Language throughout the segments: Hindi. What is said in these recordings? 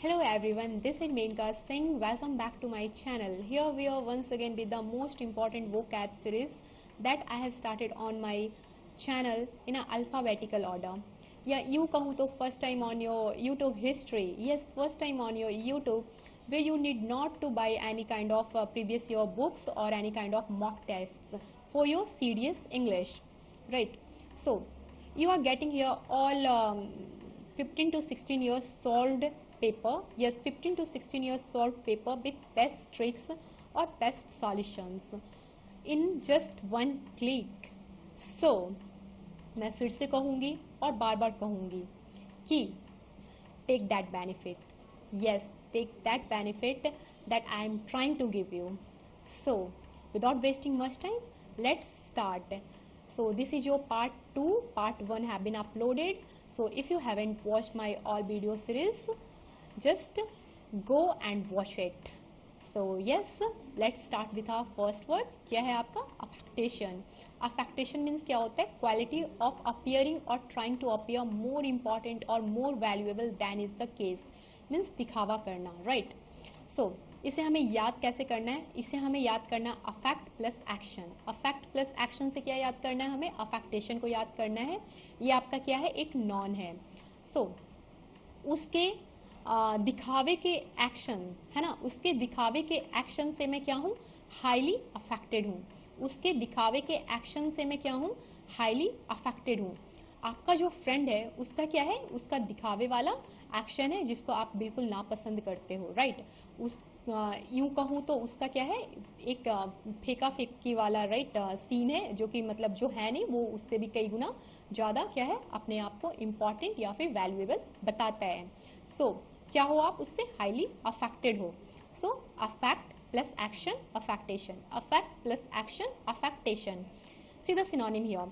Hello everyone, this is Menka Singh. Welcome back to my channel. Here we are once again with the most important vocab series that I have started on my channel in an alphabetical order. या यूँ कहूँ तो first time on your YouTube history. Yes, first time on your YouTube where you need not to buy any kind of previous year books or any kind of mock tests for your serious English. Right. So you are getting here all 15 to 16 years solved paper. Yes, 15 to 16 years solved paper with best tricks or best solutions in just one click. So मैं फिर से कहूँगी और बार बार कहूँगी कि take that benefit. Yes, take that benefit that I am trying to give you. So without wasting much time, let's start. So this is your part 2. Part 1 have been uploaded. So if you haven't watched my all video series, just go and watch it. So yes, let's start with our first word. क्या है आपका? Affectation. Affectation means क्या होता है? Quality of appearing or trying to appear more important or more valuable than is the case. Means दिखावा करना, right? So इसे हमें याद कैसे करना है? इसे हमें याद करना है affect plus action. Affect plus action से क्या याद करना है? हमें अफेक्टेशन को याद करना है. ये आपका क्या है? एक नॉन है. सो उसके दिखावे के एक्शन है ना, उसके दिखावे के एक्शन से मैं क्या हूँ? हाईली अफेक्टेड हूँ. उसके दिखावे के एक्शन से मैं क्या हूँ? हाईली अफेक्टेड हूँ. आपका जो फ्रेंड है उसका क्या है? उसका दिखावे वाला एक्शन है जिसको आप बिल्कुल नापसंद करते हो, राइट? उस यूं कहूँ तो उसका क्या है? एक फेंका फेंकी वाला राइट सीन है जो कि मतलब जो है नहीं वो उससे भी कई गुना ज़्यादा क्या है? अपने आप को इम्पॉर्टेंट या फिर वैल्यूएबल बताता है. सो क्या हो? आप उससे हाईली अफेक्टेड हो. So affect plus action affectation. Affect plus action affectation. See the synonym here.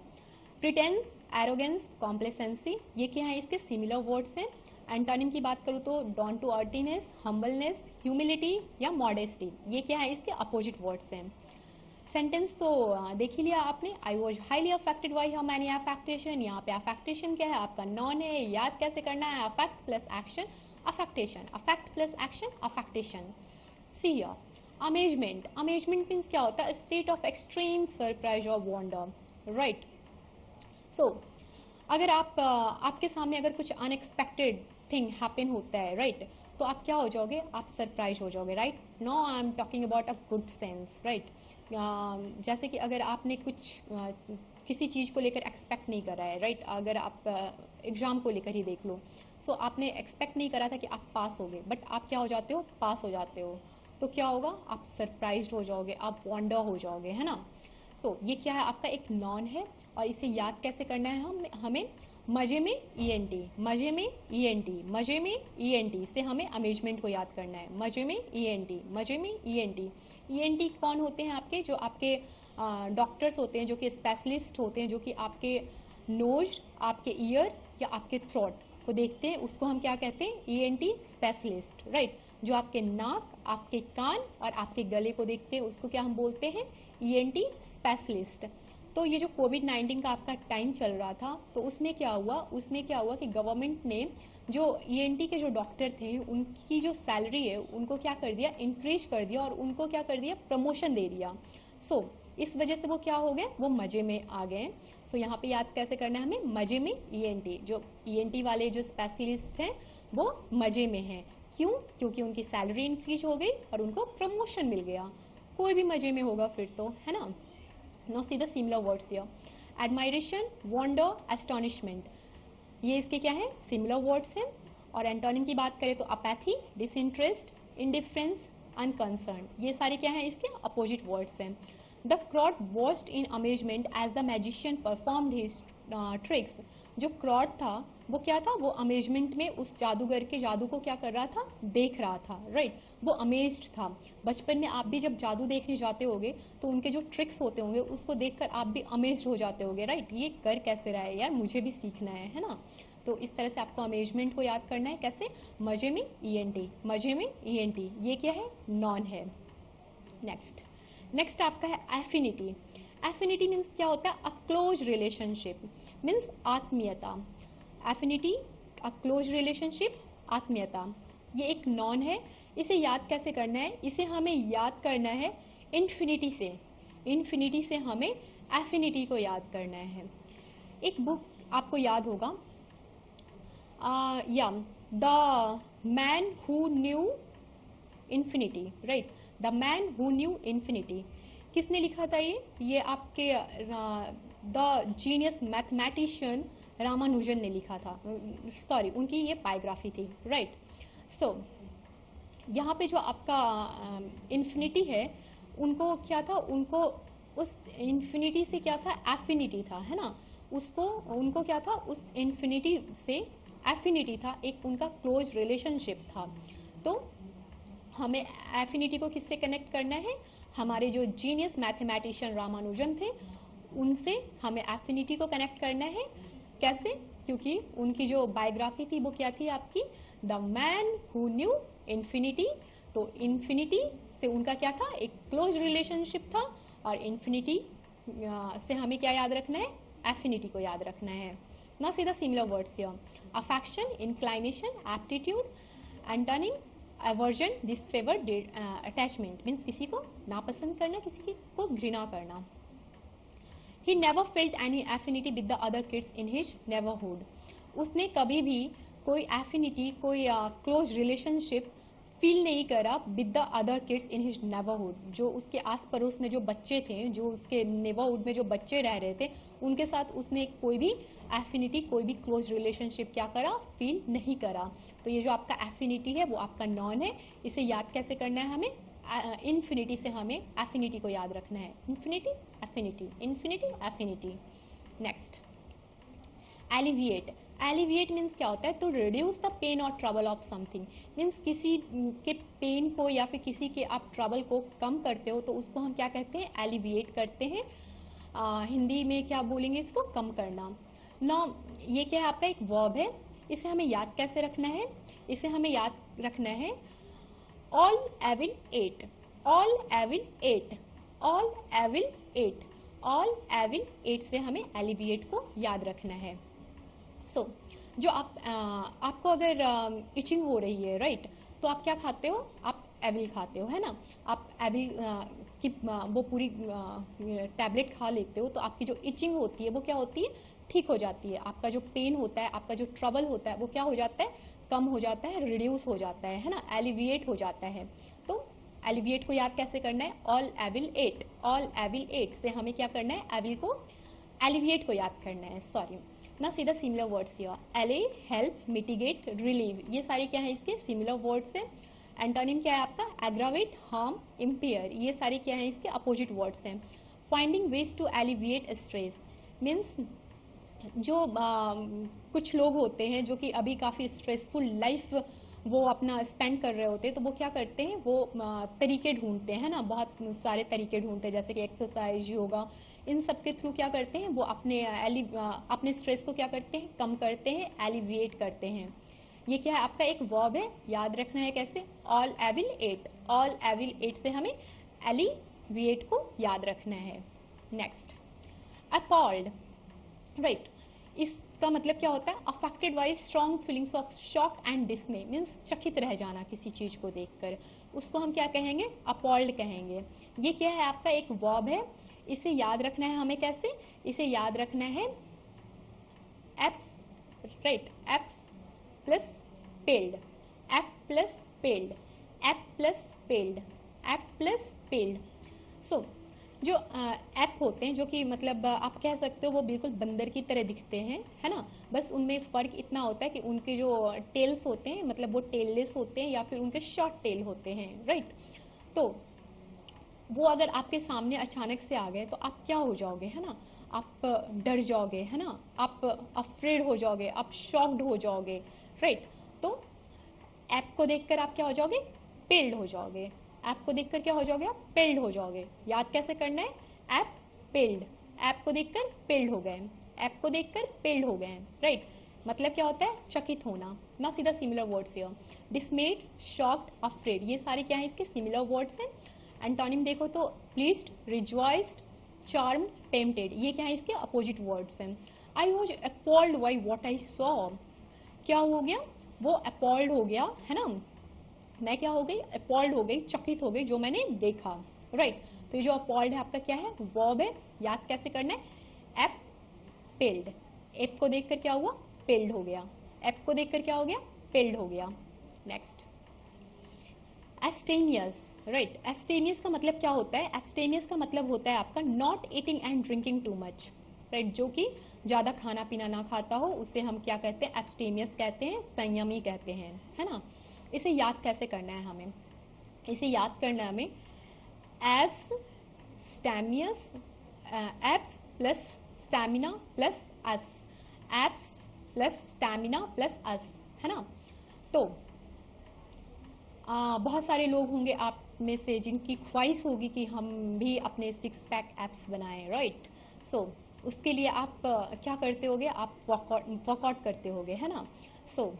Pretence, arrogance, complacency, ये क्या है? इसके सिमिलर वर्ड्स हैं. एंटोनिम की बात करूँ तो डाउन टू अर्टीनेस, हम्बलनेस, ह्यूमिलिटी या मॉडेस्टी, ये क्या है? इसके अपोजिट वर्ड्स हैं. सेंटेंस तो देख ही लिया आपने. I was highly affected by her many affectation. यहाँ पे अफेक्टेशन क्या है? आपका नॉन है. याद कैसे करना है? Affect plus action affectation. Affect plus action affectation. See here amazement. Amazement means क्या होता है? स्टेट ऑफ एक्सट्रीम सरप्राइज और वंडर, राइट? सो अगर आपके सामने अगर कुछ अनएक्सपेक्टेड थिंग हैपन होता है, राइट? तो आप क्या हो जाओगे? आप सरप्राइज हो जाओगे, right? No, I am talking about a good sense, right? जैसे कि अगर आपने कुछ किसी चीज़ को लेकर एक्सपेक्ट नहीं करा है, राइट? अगर आप एग्ज़ाम को लेकर ही देख लो. सो आपने एक्सपेक्ट नहीं करा था कि आप पास होगे, बट आप क्या हो जाते हो? पास हो जाते हो. तो क्या होगा? आप सरप्राइज्ड हो जाओगे, आप वंडर हो जाओगे, है ना? सो ये क्या है? आपका एक नॉन है. और इसे याद कैसे करना है? हमें मजे में ENT, मजे में ENT, मजे में ENT से हमें अमेजमेंट को याद करना है. मजे में ENT, मजे में ENT. ENT कौन होते हैं आपके? जो आपके डॉक्टर्स होते हैं, जो कि स्पेशलिस्ट होते हैं, जो कि आपके नोज, आपके ईयर या आपके थ्रोट को देखते हैं. उसको हम क्या कहते हैं? ENT specialist, right? जो आपके नाक, आपके कान और आपके गले को देखते हैं उसको क्या हम बोलते हैं? ENT specialist. तो ये जो कोविड-19 का आपका टाइम चल रहा था तो उसमें क्या हुआ? उसमें क्या हुआ कि गवर्नमेंट ने जो ENT के जो डॉक्टर थे उनकी जो सैलरी है उनको क्या कर दिया? इंक्रीज कर दिया और उनको क्या कर दिया? प्रमोशन दे दिया. सो इस वजह से वो क्या हो गए? वो मजे में आ गए. सो यहाँ पे याद कैसे करना है हमें? मजे में ENT. जो ENT वाले जो स्पेशलिस्ट हैं वो मजे में हैं. क्यों? क्योंकि उनकी सैलरी इंक्रीज हो गई और उनको प्रमोशन मिल गया. कोई भी मजे में होगा फिर तो, है ना? Now see the similar words here. Admiration, wonder, astonishment. ये इसके क्या है? Similar words हैं. और एंटोनिम की बात करें तो apathy, disinterest, indifference, unconcerned. ये सारे क्या हैं? इसके opposite words हैं. The crowd watched in amazement as the magician performed his tricks. जो crowd था वो क्या था? वो अमेजमेंट में उस जादूगर के जादू को क्या कर रहा था? देख रहा था, राइट? वो अमेज्ड था. बचपन में आप भी जब जादू देखने जाते होगे तो उनके जो ट्रिक्स होते होंगे उसको देखकर आप भी अमेज्ड हो जाते होगे, राइट? ये कर कैसे रहा है यार, मुझे भी सीखना है ना? तो इस तरह से आपको अमेजमेंट को याद करना है. कैसे? मजे में ENT, मजे में ENT. ये क्या है? नॉन है. नेक्स्ट आपका है एफिनिटी. एफिनिटी मीन्स क्या होता है? अ क्लोज रिलेशनशिप, मीन्स आत्मीयता. एफिनिटी, अ क्लोज रिलेशनशिप, आत्मीयता. ये एक नॉन है। इसे याद कैसे करना है? इसे हमें याद करना है इन्फिनिटी से। इन्फिनिटी से हमें एफिनिटी को याद करना है। एक बुक आपको याद होगा, या the man who knew infinity, right, the man who knew infinity. किसने लिखा था ये आपके द जीनियस मैथमेटिशियन रामानुजन ने लिखा था, सॉरी उनकी ये बायोग्राफी थी, राइट। सो यहाँ पे जो आपका इन्फिनिटी है, उनको क्या था, उनको उस इन्फिनिटी से क्या था, एफिनिटी था, है ना, उसको उनको क्या था, उस इन्फिनिटी से एफिनिटी था, एक उनका क्लोज रिलेशनशिप था। तो हमें एफिनिटी को किससे कनेक्ट करना है? हमारे जो जीनियस मैथमेटिशियन रामानुजन थे उनसे हमें एफिनिटी को कनेक्ट करना है। कैसे? क्योंकि उनकी जो बायोग्राफी थी वो क्या थी आपकी, the man who knew infinity. तो इन्फिनिटी से उनका क्या था, एक क्लोज रिलेशनशिप था, और इन्फिनिटी से हमें क्या याद रखना है, एफिनिटी को याद रखना है। ना see the similar words here, affection, inclination, aptitude, antonym, aversion, disfavour, attachment means किसी को नापसंद करना, किसी को घृणा करना। He never felt any affinity with the other kids in his neighborhood. उसने कभी भी कोई एफिनिटी, कोई क्लोज रिलेशनशिप फील नहीं करा with the other kids in his neighbourhood. जो उसके आस पड़ोस में जो बच्चे थे, जो उसके नेबरहुड में जो बच्चे रह रहे थे, उनके साथ उसने कोई भी एफिनिटी, कोई भी क्लोज रिलेशनशिप क्या करा, फील नहीं करा। तो ये जो आपका एफिनिटी है वो आपका नॉन है। इसे याद कैसे करना है हमें? इन्फिनिटी से हमें एफिनिटी को याद रखना है। Infinity, affinity, infinity, affinity. Next, alleviate. Alleviate means क्या होता है? टू रिड्यूस द पेन और ट्रबल ऑफ समथिंग। मीन्स किसी के पेन को या फिर किसी के आप ट्रबल को कम करते हो तो उसको हम क्या कहते हैं? एलिविएट करते हैं। हिंदी में क्या बोलेंगे इसको? कम करना। नौ, ये क्या है आपका? एक वर्ब है। इसे हमें याद कैसे रखना है? इसे हमें याद रखना है all evil ate, all evil ate, all evil ate, all evil ate से हमें alleviate को याद रखना है। So, जो आपको अगर इचिंग हो रही है, राइट, तो आप क्या खाते हो? आप एविल खाते हो, है ना। आप एविल की वो पूरी टैबलेट खा लेते हो तो आपकी जो इचिंग होती है वो क्या होती है? ठीक हो जाती है। आपका जो पेन होता है, आपका जो ट्रबल होता है वो क्या हो जाता है? कम हो जाता है, रिड्यूस हो जाता है ना, एलिविएट हो जाता है। तो एलिविएट को याद कैसे करना है? All evil ate, all evil ate से हमें क्या करना है? एविल को, एलिविएट को याद करना है, सॉरी। ना सीधा सिमिलर वर्ड्स हियर, एले, हेल्प, मिटिगेट, रिलीव, ये सारे क्या है इसके? सिमिलर वर्ड्स है। एंटोनिम क्या है आपका? एग्रावेट, हार्म, इम्पेयर, ये सारे क्या है इसके? अपोजिट वर्ड्स हैं। Finding ways to alleviate stress means जो कुछ लोग होते हैं जो कि अभी काफ़ी स्ट्रेसफुल लाइफ वो अपना स्पेंड कर रहे होते हैं, तो वो क्या करते हैं? वो तरीके ढूंढते हैं ना, बहुत सारे तरीके ढूंढते हैं, जैसे कि एक्सरसाइज, योगा, इन सब के थ्रू क्या करते हैं? वो अपने स्ट्रेस को क्या करते हैं? कम करते हैं, एलिविएट करते हैं। ये क्या है आपका? एक वर्ब है, याद रखना है कैसे? All evil ate, all evil ate से हमें एलिविएट को याद रखना है। नेक्स्ट, अपॉल्ड, राइट, इसका मतलब क्या होता है? Affected by strong feelings of shock and डिसमे means चकित रह जाना किसी चीज को देखकर, उसको हम क्या कहेंगे? अपॉल्ड कहेंगे। ये क्या है आपका? एक वर्ब है। इसे याद रखना है हमें कैसे? इसे याद रखना है apps, right, apps plus palled, app plus palled, app plus palled, app plus palled. So जो ऐप होते हैं, जो कि मतलब आप कह सकते हो वो बिल्कुल बंदर की तरह दिखते हैं, है ना, बस उनमें फ़र्क इतना होता है कि उनके जो टेल्स होते हैं मतलब वो टेललेस होते हैं या फिर उनके शॉर्ट टेल होते हैं, राइट। तो वो अगर आपके सामने अचानक से आ गए तो आप क्या हो जाओगे, है ना, आप डर जाओगे, है ना, आप अफ्रेड हो जाओगे, आप शॉक्ड हो जाओगे, राइट। तो ऐप को देखकर आप क्या हो जाओगे? पेल्ड हो जाओगे। ऐप को देखकर क्या हो जाओगे? आप पेल्ड हो जाओगे। याद कैसे करना है? ऐप पेल्ड, ऐप को देखकर पेल्ड हो गए, ऐप को देखकर पेल्ड हो गए, राइट। मतलब क्या होता है? चकित होना। ना सीधा similar words here, डिसमेड, shocked, afraid, ये सारे क्या है इसके? सिमिलर वर्ड्स हैं। एंटोनिम देखो तो प्लीज्ड, रिजॉइस्ड, चार्म्ड, टेम्पटेड, ये क्या है इसके? अपोजिट वर्ड्स हैं। I was appalled by what I saw, क्या हो गया? वो अपॉल्ड हो गया, है ना, मैं क्या हो गई, अपॉल्ड हो गई, चकित हो गई जो मैंने देखा, राइट। तो ये जो अपॉल्ड है आपका क्या है, वर्ब है। याद कैसे करना है, एप पेल्ड, एप को देखकर क्या हुआ, पेल्ड हो गया, एप को देखकर क्या हो गया, पेल्ड हो गया। Next, एब्स्टेनियस, right. एब्स्टेनियस का मतलब क्या होता है, एब्स्टेनियस का मतलब होता है आपका not eating and drinking too much, right. जो कि ज्यादा खाना पीना ना खाता हो उसे हम क्या कहते हैं, एब्स्टेनियस कहते हैं, संयमी कहते हैं, है ना। इसे याद कैसे करना है हमें, इसे याद करना है हमें, abstemious, abs plus stamina plus us, abs plus stamina plus us, है ना। तो बहुत सारे लोग होंगे आप में से जिनकी ख्वाहिश होगी कि हम भी अपने 6 पैक एप्स बनाएं, राइट। सो उसके लिए आप क्या करते होगे, आप वर्कआउट करते होगे, है ना। सो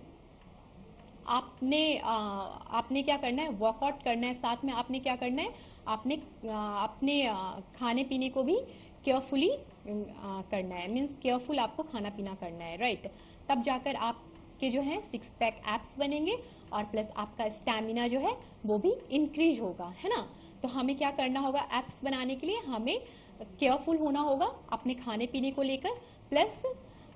आपने क्या करना है, वर्कआउट करना है, साथ में आपने क्या करना है, आपने अपने खाने पीने को भी केयरफुली करना है, मीन्स केयरफुल आपको खाना पीना करना है, राइट। तब जाकर आपके जो है 6 पैक एप्स बनेंगे और प्लस आपका स्टैमिना जो है वो भी इंक्रीज होगा, है ना। तो हमें क्या करना होगा, एप्स बनाने के लिए हमें केयरफुल होना होगा अपने खाने पीने को लेकर, प्लस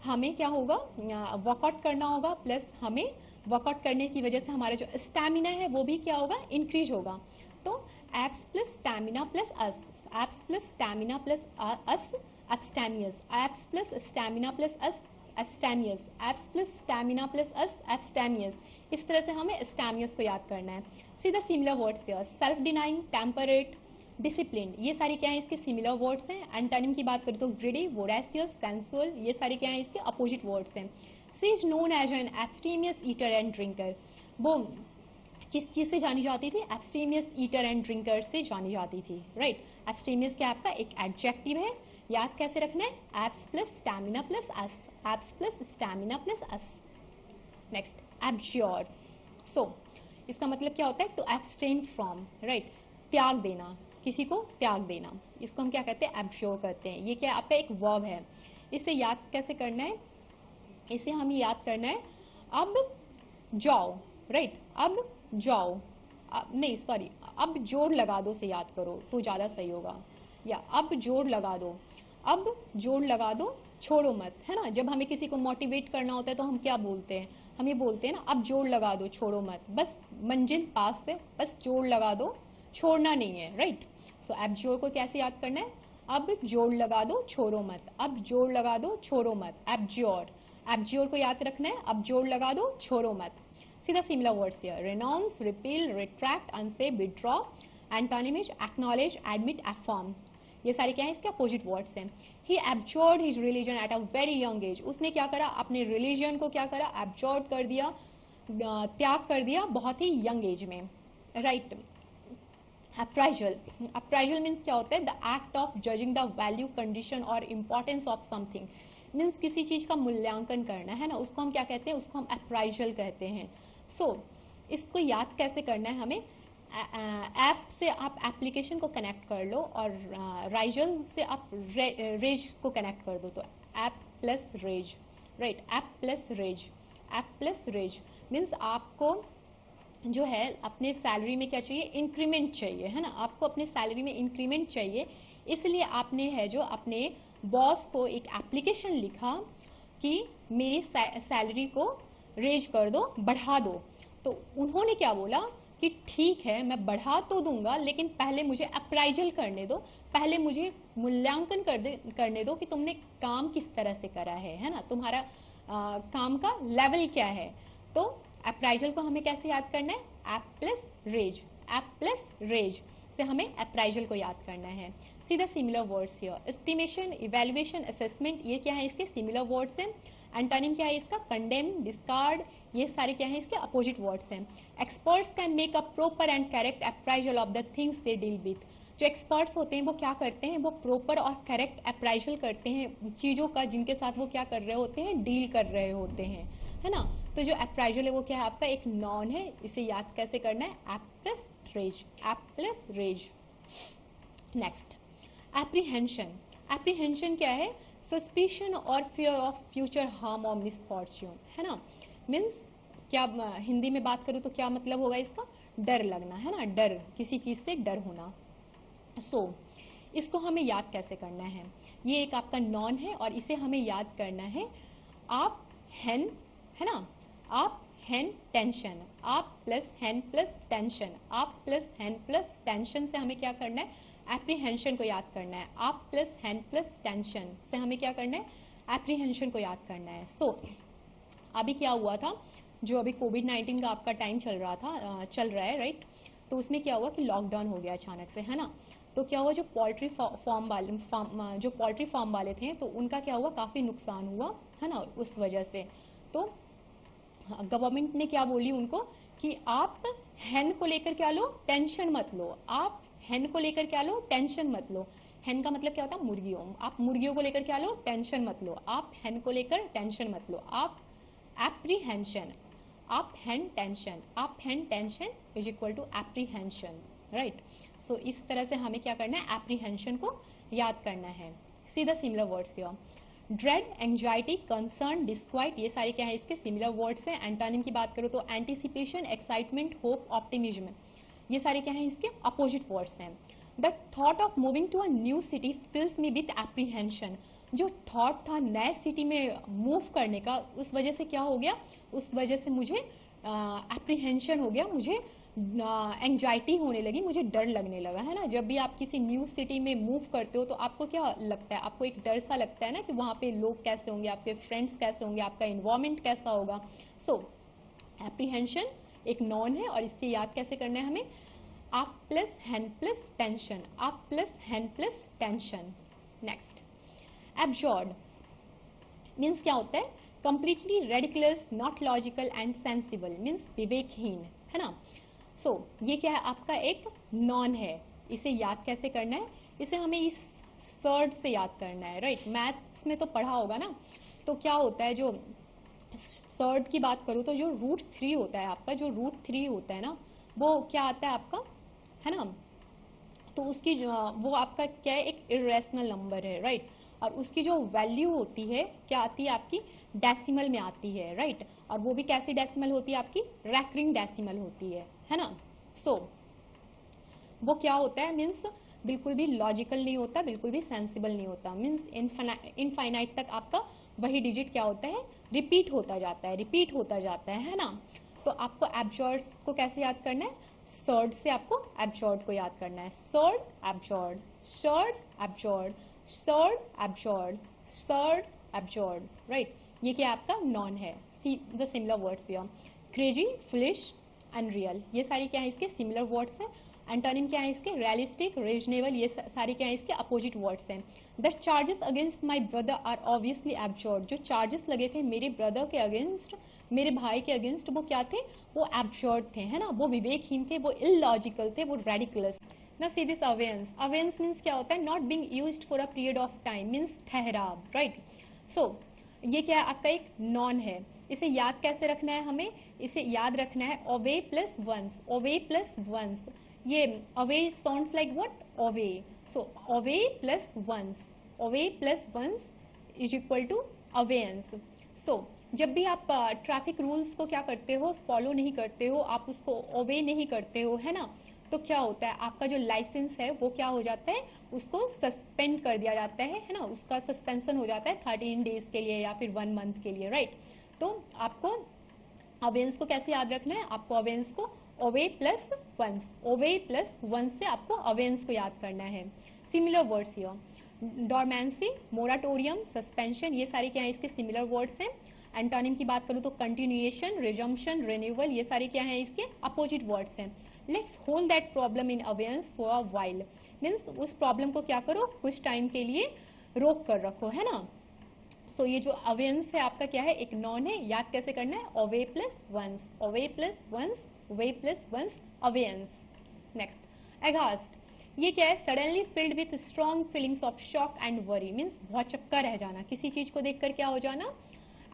हमें क्या होगा, वर्कआउट करना होगा, प्लस हमें वर्कआउट करने की वजह से हमारा जो स्टैमिना है वो भी क्या होगा, इंक्रीज होगा। तो एप्स प्लस स्टैमिना प्लस अस, एप्स प्लस स्टैमिना प्लस अस एब्स्टेमियस, एप्स प्लस स्टैमिना प्लस अस एब्स्टेमियस, एप्स प्लस स्टैमिना प्लस अस एब्स्टेमियस। इस तरह से हमें स्टैमियस को याद करना है। See the similar words here, self denying, temperate, discipline, ये सारे क्या है इसके सिमिलर वर्ड्स हैं। एंटोनिम की बात करें तो ग्रिडी, वोरेसियस, सेंसुअल, ये सारे क्या है इसके अपोजिट वर्ड्स हैं। She is known as an abstemious eater and drinker, वो किस चीज से जानी जाती थी, एब्स्टेमियस ईटर एंड ड्रिंकर से जानी जाती थी, राइट। एब्स्टेमियस क्या आपका एक एडजेक्टिव है, याद कैसे रखना है, abs plus stamina plus us, abs plus stamina plus अस। नेक्स्ट, एब्ज्योर, सो इसका मतलब क्या होता है, टू एब्सटेन फ्रॉम, राइट, त्याग देना, किसी को त्याग देना, इसको हम क्या कहते हैं, एब्ज्योर करते हैं। ये क्या आपका एक वर्ब है। इसे याद कैसे करना है, इसे हमें याद करना है, अब जाओ, राइट, अब जाओ, नहीं सॉरी, अब जोड़ लगा दो से याद करो तो ज्यादा सही होगा, या अब जोड़ लगा दो, अब जोड़ लगा दो, छोड़ो मत, है ना। जब हमें किसी को मोटिवेट करना होता है तो हम क्या बोलते हैं, हम ये बोलते हैं ना, अब जोड़ लगा दो, छोड़ो मत, बस मंजिल पास है, बस जोड़ लगा दो, छोड़ना नहीं है, राइट। सो अब जोड़ को कैसे याद करना है, अब जोड़ लगा दो, छोड़ो मत, अब जोड़ लगा दो, छोड़ो मत, एब्ज्योर, एब्ज्योर को याद रखना है, अब जोड़ लगा दो, छोड़ो मत। See the similar words here, renounce, repeal, retract, unsay, withdraw, antonym is acknowledge, admit, affirm, ये सारे क्या है इसके अपोजिट वर्ड्स हैं। He abjured his religion at a very young age, उसने क्या करा, अपने रिलीजन को क्या करा, abjured कर दिया, त्याग कर दिया बहुत ही यंग एज में, राइट। अप्राइजल, अप्राइजल मीन्स क्या होता है, the act of judging the value, condition और इम्पोर्टेंस ऑफ समथिंग, मीन्स किसी चीज का मूल्यांकन करना, है ना, उसको हम क्या कहते हैं, उसको हम अप्राइजल कहते हैं। सो इसको याद कैसे करना है हमें, ऐप से आप एप्लीकेशन को कनेक्ट कर लो और राइजल से आप रेज को कनेक्ट कर दो, तो app plus raise, right, app plus raise, app plus raise means आपको जो है अपने सैलरी में क्या चाहिए, इंक्रीमेंट चाहिए, है ना, आपको अपने सैलरी में इंक्रीमेंट चाहिए, इसलिए आपने है जो अपने बॉस को एक एप्लीकेशन लिखा कि मेरी सैलरी को रेज कर दो, बढ़ा दो। तो उन्होंने क्या बोला कि ठीक है मैं बढ़ा तो दूंगा, लेकिन पहले मुझे अप्राइजल करने दो, पहले मुझे मूल्यांकन करने दो कि तुमने काम किस तरह से करा है ना, तुम्हारा काम का लेवल क्या है। तो अप्राइजल को हमें कैसे याद करना है, app plus raise, app plus raise से हमें अप्राइजल को याद करना है। See the similar words here, estimation, evaluation, assessment, ये क्या है इसके सिमिलर वर्ड्स हैं। एंटोनिम क्या है इसका, कंडेम, डिस्कार्ड, ये सारे क्या है इसके अपोजिट वर्ड्स हैं। Experts can make a proper and correct appraisal of the things they deal with, जो एक्सपर्ट्स होते हैं वो क्या करते हैं, वो प्रॉपर और करेक्ट अप्राइजल करते हैं चीजों का जिनके साथ वो क्या कर रहे होते हैं, डील कर रहे होते हैं, है ना। तो जो अप्राइजल है वो क्या है आपका एक नॉन है, इसे याद कैसे करना है, app plus raise, app plus raise. Next, apprehension, apprehension क्या है, सस्पिशन और फियर ऑफ फ्यूचर हार्म और मिसफॉर्च्यून, है ना, मीन्स क्या हिंदी में बात करूँ तो क्या मतलब होगा इसका? डर लगना, है ना, डर, किसी चीज से डर होना। सो इसको हमें याद कैसे करना है? ये एक आपका नॉन है और इसे हमें याद करना है आप हैन, है ना, आप हैन टेंशन, आप प्लस हैन प्लस टेंशन, आप प्लस हैन प्लस टेंशन से हमें क्या करना है? एप्रीहेंशन को याद करना है। आप प्लस हैन प्लस टेंशन से हमें क्या करना है? एप्रीहेंशन को याद करना है। सो अभी क्या हुआ था, जो अभी कोविड-19 का आपका टाइम चल रहा था, चल रहा है, राइट? तो उसमें क्या हुआ कि लॉकडाउन हो गया अचानक से, है ना। तो क्या हुआ, जो पोल्ट्री फार्म वाले थे तो उनका क्या हुआ, काफ़ी नुकसान हुआ, है ना, उस वजह से। तो गवर्नमेंट ने क्या बोली उनको कि आप हैन को लेकर क्या लो, टेंशन मत लो। आप हैन को लेकर क्या लो, टेंशन मत लो। हैन का मतलब क्या होता है? मुर्गियों। आप मुर्गियों को लेकर क्या लो, टेंशन मत लो। आप हैन को लेकर टेंशन मत लो। आप एप्रीहेंशन, आप हैन टेंशन, आप हैन tension is equal to apprehension, right. So इस तरह से हमें क्या करना है? एप्रीहेंशन को याद करना है। See the similar words here. Dread, anxiety, concern, disquiet, ये सारे क्या है इसके सिमिलर वर्ड्स हैं। एंटोनिम की बात करो तो एंटिसिपेशन, एक्साइटमेंट, होप, ऑप्टिमिज्म, ये सारे क्या है इसके अपोजिट वर्ड्स हैं। The thought of moving to a new city fills me with apprehension, जो थॉट था नए सिटी में मूव करने का, उस वजह से क्या हो गया, उस वजह से मुझे एप्रीहेंशन हो गया, मुझे एंजाइटी होने लगी, मुझे डर लगने लगा, है ना। जब भी आप किसी न्यू सिटी में मूव करते हो तो आपको क्या लगता है? आपको एक डर सा लगता है ना कि वहाँ पे लोग कैसे होंगे, आपके फ्रेंड्स कैसे होंगे, आपका इन्वायरमेंट कैसा होगा। सो एप्रीहेंशन एक नॉन है और इससे याद कैसे करना है हमें? आप प्लस हैन प्लस टेंशन, आप प्लस हैन plus tension. Next, absurd means क्या होता है? Completely ridiculous, not logical and sensible, means विवेकहीन, है ना। सो ये क्या है? आपका एक नॉन है। इसे याद कैसे करना है? इसे हमें इस सर्ड से याद करना है, राइट। मैथ्स में तो पढ़ा होगा ना। तो क्या होता है, जो सर्ड की बात करूँ तो जो √3 होता है आपका, जो √3 होता है ना, वो क्या आता है आपका, है ना। तो उसकी वो आपका क्या है? एक इरेशनल नंबर है, राइट। और उसकी जो वैल्यू होती है क्या आती है आपकी? डेसिमल में आती है, राइट। और वो भी कैसी डेसिमल होती है आपकी? रैकरिंग डेसिमल होती है ना। सो वो क्या होता है? मीन्स बिल्कुल भी लॉजिकल नहीं होता, बिल्कुल भी सेंसिबल नहीं होता। मीन्स इनफाइनाइट तक आपका वही डिजिट क्या होता है? रिपीट होता जाता है, रिपीट होता जाता है ना। तो आपको एब्जॉर्ड को कैसे याद करना है? सर्ड से आपको एब्जॉर्ड को याद करना है। Surd absorbed, surd absorbed, surd absorbed, surd absorbed, right. ये क्या आपका नॉन है। See the similar words here. Crazy, foolish, unreal, ये सारी क्या है इसके सिमिलर वर्ड्स हैं। एंटोनिम क्या है इसके? रियलिस्टिक, रीजनेबल, ये सारे क्या है इसके अपोजिट वर्ड्स हैं। The charges against my brother are obviously absurd, जो चार्जेस लगे थे मेरे ब्रदर के अगेंस्ट, मेरे भाई के अगेंस्ट, वो क्या थे? वो एब्जॉर्ड थे, है ना। वो विवेकहीन थे, वो इलॉजिकल थे, वो रेडिकुलस। ना सी दिस अवेंस, अवेंस मीन्स क्या होता है? Not being used for a period of time, means ठहराव, राइट। सो ये क्या है? आपका एक नॉन है। इसे याद कैसे रखना है हमें? इसे याद रखना है away plus once, away plus once. ये away sounds like what? Away. So away plus once, away plus once is equal to abeyance. So जब भी आप ट्रैफिक रूल्स को क्या करते हो? फॉलो नहीं करते हो, आप उसको ओबे नहीं करते हो, है ना। तो क्या होता है? आपका जो लाइसेंस है वो क्या हो जाता है? उसको सस्पेंड कर दिया जाता है ना। उसका सस्पेंशन हो जाता है 13 डेज के लिए या फिर 1 मंथ के लिए, राइट। तो आपको अवेंस को कैसे याद रखना है? आपको अवेंस को ओवे plus once, away plus once से आपको अवेंस को याद करना है। Similar words here. Dormancy, moratorium, suspension, ये सारे क्या है इसके सिमिलर वर्ड्स हैं। एंटोनिम की बात करूं तो कंटिन्यूएशन, रिजम्पशन, रिन्यूअल, ये सारे क्या है इसके अपोजिट वर्ड्स हैं। Let's hold that problem in अवेयर्स फॉर अ वाइल, मीन्स उस प्रॉब्लम को क्या करो? कुछ टाइम के लिए रोक कर रखो, है ना। सो ये जो अवेयंस है आपका क्या है? एक नॉन है। याद कैसे करना है? Away plus once, away plus once, away plus once, abeyance. Next, aghast, ये क्या है? Suddenly filled with strong feelings of shock and worry, means बहुत चक्का रह जाना, किसी चीज को देखकर क्या हो जाना?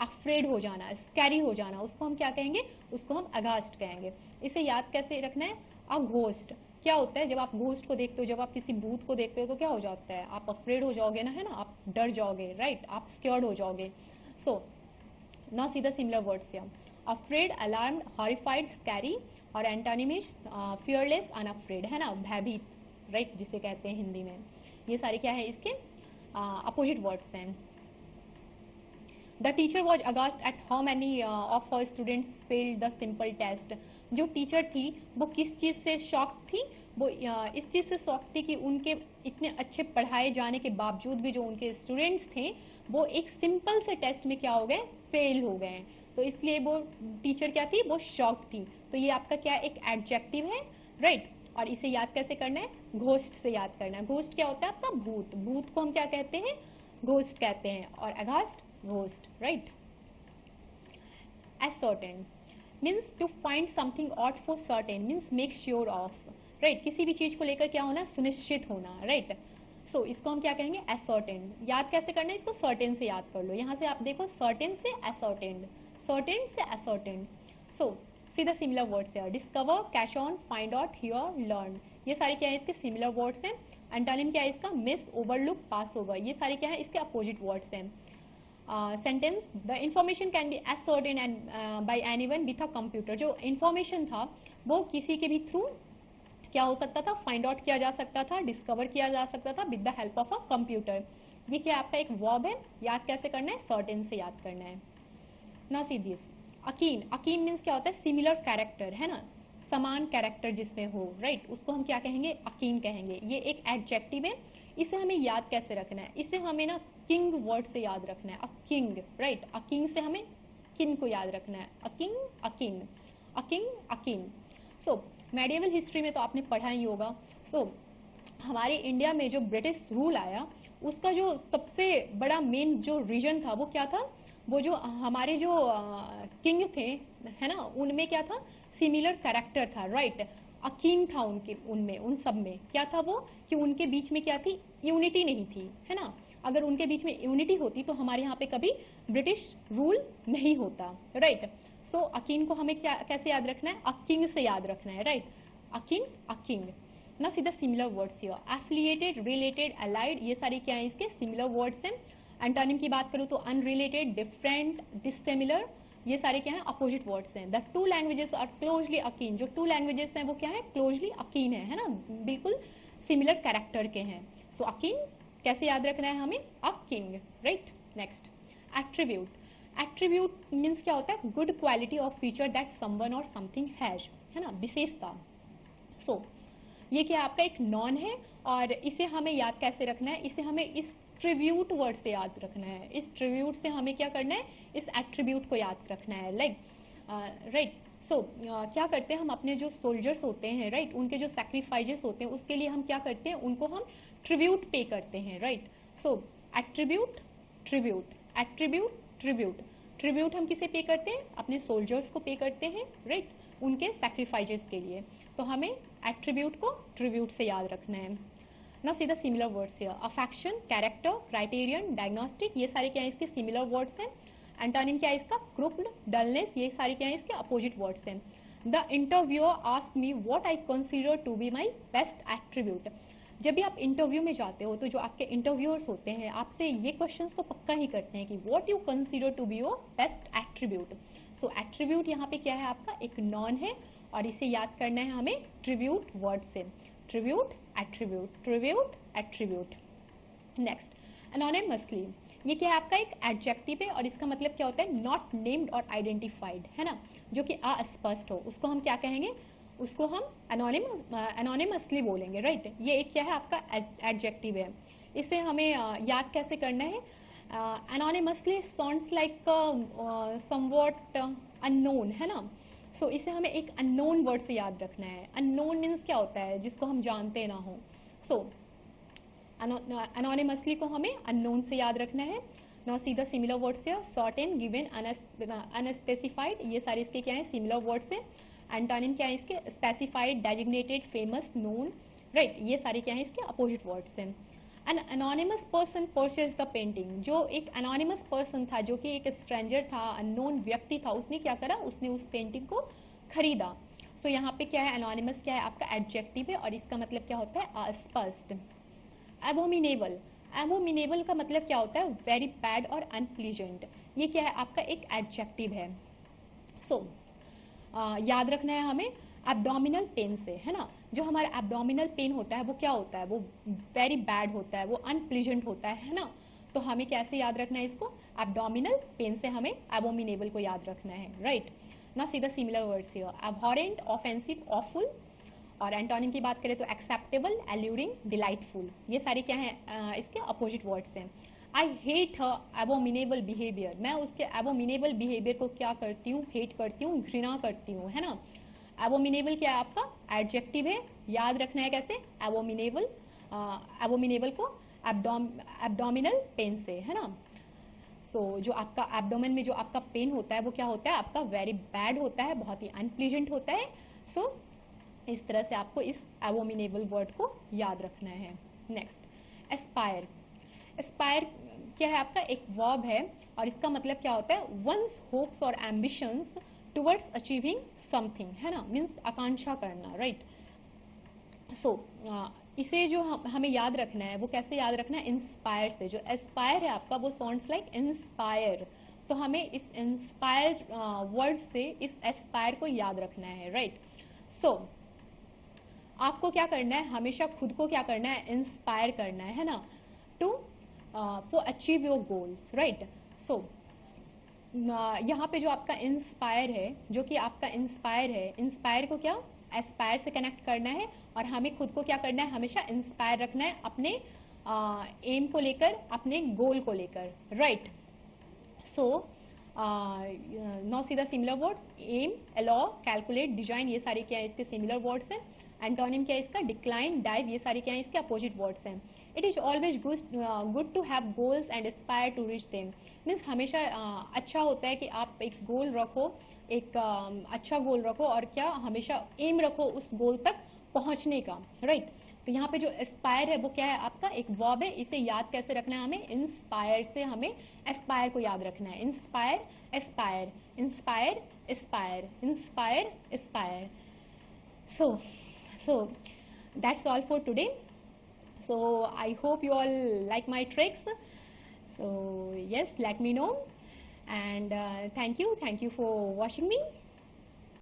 अफ्रेड हो जाना, स्कैरी हो जाना, उसको हम क्या कहेंगे? उसको हम अगास्ट कहेंगे। इसे याद कैसे रखना है? A ghost. क्या होता है जब आप घोस्ट को देखते हो, जब आप किसी भूत को देखते हो तो क्या हो जाता है? आप अफ्रेड हो जाओगे ना, है ना, आप डर जाओगे, राइट, आप स्क्योर्ड हो जाओगे। So now see the similar words here. Afraid, alarmed, horrified, scary, और एंटोनिम इज फियरलेस, अनअफ्रेड, है ना, भयभीत, राइट, जिसे कहते हैं हिंदी में। ये सारे क्या है इसके अपोजिट वर्ड्स हैं। The teacher was aghast at how many of her students failed the simple test. जो टीचर थी वो किस चीज़ से शॉक थी? वो इस चीज़ से शॉक थी कि उनके इतने अच्छे पढ़ाए जाने के बावजूद भी जो उनके स्टूडेंट्स थे वो एक सिंपल से टेस्ट में क्या हो गए, फेल हो गए। तो इसलिए वो टीचर क्या थी, वो शॉक थी। तो ये आपका क्या एक एडजेक्टिव है, राइट। और इसे याद कैसे करना है? घोस्ट से याद करना है। घोस्ट क्या होता है आपका? भूत। भूत को हम क्या कहते हैं? घोस्ट कहते हैं। और aghast, ghost, right. ascertain means to find something odd for certain, means make sure of, right। किसी भी चीज को लेकर क्या होना? सुनिश्चित होना, राइट। सो इसको हम क्या कहेंगे? ascertain। याद कैसे करना है इसको? certain से याद कर लो। यहाँ से आप देखो certain से ascertained, certain से ascertained। So see the similar words है, discover, catch on, find out, hear, learn. ये सारे क्या है इसके सिमिलर वर्ड्स हैं। एंटोनिम क्या है इसका? मिस, ओवरलुक, पास ओवर। ये सारे क्या है इसके अपोजिट वर्ड्स हैं। Sentence, the information can be ascertained and bye anyone with a computer. जो इंफॉर्मेशन था वो किसी के भी थ्रू क्या हो सकता था? फाइंड आउट किया जा सकता था, डिस्कवर किया जा सकता था with the help of a computer. ये क्या आपका एक वर्ब है। याद कैसे करना है? सर्टेन से याद करना है। ना see this akin. Akin means क्या होता है? सिमिलर कैरेक्टर, है ना, समान कैरेक्टर जिसमें हो, राइट, उसको हम क्या कहेंगे? अकीन कहेंगे। ये एक एडजेक्टिव है। इसे हमें याद कैसे रखना है? इसे हमें ना किंग वर्ड से याद रखना है। A king, right. A king से हमें किन को याद रखना है। A king, akin, a king, akin. So medieval history में तो आपने पढ़ा ही होगा। सो हमारे इंडिया में जो ब्रिटिश रूल आया उसका जो सबसे बड़ा मेन जो रीजन था वो क्या था? वो जो हमारे जो किंग थे, है ना, उनमें क्या था? सिमिलर कैरेक्टर था, राइट। अकीन था उनके, उनमें, उन सब में क्या था वो? कि उनके बीच में क्या थी? यूनिटी नहीं थी, है ना। अगर उनके बीच में यूनिटी होती तो हमारे यहाँ पे कभी ब्रिटिश रूल नहीं होता, राइट। सो अकीन को हमें क्या कैसे याद रखना है? अकिंग से याद रखना है, राइट। अकिन, अकिंग। ना सीधा similar words here, affiliated, related, allied, ये सारी क्या है इसके सिमिलर वर्ड्स हैं। एंटोनिम की बात करूँ तो अनरिलेटेड, डिफरेंट, डिससिमिलर, ये सारे क्या है? अपोजिट वर्ड्स हैं। The two languages are closely akin. जो टू लैंग्वेजेस हैं वो क्या है? क्लोजली अकीन है ना, बिल्कुल सिमिलर कैरेक्टर के हैं। सो अकीन कैसे याद रखना है हमें? अ king, right. Next, attribute. Attribute means क्या होता है? Good quality of feature that someone और समथिंग हैज, है ना, विशेषता। सो ये क्या आपका एक नॉन है और इसे हमें याद कैसे रखना है? इसे हमें इस ट्रिब्यूट वर्ड से याद रखना है। इस ट्रिब्यूट से हमें क्या करना है? इस एट्रीब्यूट को याद रखना है, लाइक, राइट। सो क्या करते हैं हम? अपने जो सोल्जर्स होते हैं, राइट, उनके जो सैक्रिफाइसेस होते हैं उसके लिए हम क्या करते हैं? उनको हम ट्रिब्यूट पे करते हैं, right. So attribute, tribute, attribute, tribute. Tribute हम किसे पे करते हैं? अपने सोल्जर्स को पे करते हैं, राइट, उनके सैक्रिफाइसेस के लिए। तो हमें एट्रीब्यूट को ट्रिब्यूट से याद रखना है ना। सीधा सिमिलर वर्ड्स है, अफेक्शन, कैरेक्टर, क्राइटेरियन, डायग्नोस्टिक, ये सारे क्या है इसके सिमिलर वर्ड्स हैं। एंटोनिम क्या है इसका? क्रुप्ड, डलनेस, ये सारे क्या है इसके अपोजिट वर्ड्स हैं। The interviewer asked me what I consider to be my best attribute. जब भी आप इंटरव्यू में जाते हो तो जो आपके इंटरव्यूअर्स होते हैं आपसे ये क्वेश्चंस तो पक्का ही करते हैं कि what you consider to be your best attribute. So attribute यहाँ पे क्या है आपका? एक नॉन है और इसे याद करना है हमें ट्रिब्यूट वर्ड से। Tribute, attribute, tribute, attribute. Next, anonymously. ये क्या है आपका? एक एडजेक्टिव है और इसका मतलब क्या होता है? नॉट नेम्ड और आइडेंटिफाइड, है ना, जो कि अस्पष्ट हो, उसको हम क्या कहेंगे? उसको हम एनोनिमसली बोलेंगे, राइट। ये एक क्या है आपका? एडजेक्टिव है। इसे हमें याद कैसे करना है? Anonymously sounds like somewhat unknown, है ना। सो इसे हमें एक अननोन वर्ड से याद रखना है। अननोन मीन्स क्या होता है? जिसको हम जानते ना हो। सो एनोनिमसली को हमें अननोन से याद रखना है। Now see the similar words here, certain, given, unspecified, ये सारे इसके क्या है? सिमिलर वर्ड्स हैं। एंटोनिम क्या है इसके? Specified, designated, famous, known, right, ये सारे क्या है इसके अपोजिट वर्ड्स हैं। An anonymous person purchase the painting. जो एक अनोनिमस पर्सन था, जो कि एक स्ट्रेंजर था, अननोन व्यक्ति था, उसने क्या करा? उसने उस पेंटिंग को खरीदा। सो यहाँ पे क्या है? अनोनिमस क्या है आपका? एडजेक्टिव है और इसका मतलब क्या होता है? अस्पष्ट। एबोमिनेबल। एबोमिनेबल का मतलब क्या होता है? वेरी बैड और अनप्लीजेंट। ये क्या है आपका? एक एडजेक्टिव है। सो याद रखना है हमें एब्डोमिनल पेन से, है ना। जो हमारा एब्डोमिनल पेन होता है वो क्या होता है, वो वेरी बैड होता है, वो अनप्लीजेंट होता है ना। तो हमें कैसे याद रखना है इसको, एब्डोमिनल पेन से हमें एबोमिनेबल को याद रखना है, राइट। ना see the similar words here, abhorrent, offensive, awful. और एंटोनिम की बात करें तो एक्सेप्टेबल, एल्यूरिंग, डिलाइटफुल। ये सारे क्या हैं, इसके अपोजिट वर्ड्स हैं। I hate her abominable behaviour, मैं उसके एबोमिनेबल बिहेवियर को क्या करती हूँ, हेट करती हूँ, घृणा करती हूँ, है ना। एबोमिनेबल क्या है आपका एडजेक्टिव है, याद रखना है कैसे, एबोमिनेबल, एबोमिनेबल को एब्डोमिनल पेन से, है ना। सो जो आपका एब्डोमेन में जो आपका पेन होता है वो क्या होता है आपका, वेरी बैड होता है, बहुत ही अनप्लीजेंट होता है। सो इस तरह से आपको इस एबोमिनेबल वर्ड को याद रखना है। Next, Aspire. एस्पायर क्या है आपका, एक वर्ब है, और इसका मतलब क्या होता है, वंस होप्स और एम्बिशंस टुवर्ड्स अचीविंग समथिंग, है ना, मीन्स आकांक्षा करना, राइट। सो इसे जो हमें याद रखना है वो कैसे याद रखना है, इंस्पायर से। जो एस्पायर है आपका वो साउंड्स लाइक इंस्पायर, तो हमें इस इंस्पायर वर्ड से इस एस्पायर को याद रखना है, राइट। सो आपको क्या करना है, हमेशा खुद को क्या करना है, इंस्पायर करना है ना, to for achieve your goals, right. So यहाँ पे जो आपका इंस्पायर है, जो कि आपका इंस्पायर है, इंस्पायर को क्या एस्पायर से कनेक्ट करना है, और हमें खुद को क्या करना है, हमेशा इंस्पायर रखना है अपने एम को लेकर, अपने गोल को लेकर, right. So no see the similar words, aim, allow, calculate, design, ये सारे क्या है इसके सिमिलर वर्ड्स हैं। एंटोनिम क्या है इसका, डिक्लाइन, डाइव, ये सारे क्या है इसके अपोजिट वर्ड्स हैं। It is always good to have goals and aspire to reach them, means हमेशा अच्छा होता है कि आप एक गोल रखो, एक अच्छा गोल रखो, और क्या हमेशा एम रखो उस गोल तक पहुंचने का, राइट। तो यहाँ पे जो एस्पायर है वो क्या है आपका, एक वर्ब है, इसे याद कैसे रखना है हमें, इंस्पायर से हमें एस्पायर को याद रखना है। Inspire, Aspire, inspire, Aspire, inspire, Aspire. So that's all for today. So I hope you all like my tricks. So yes, let me know, and thank you for watching me.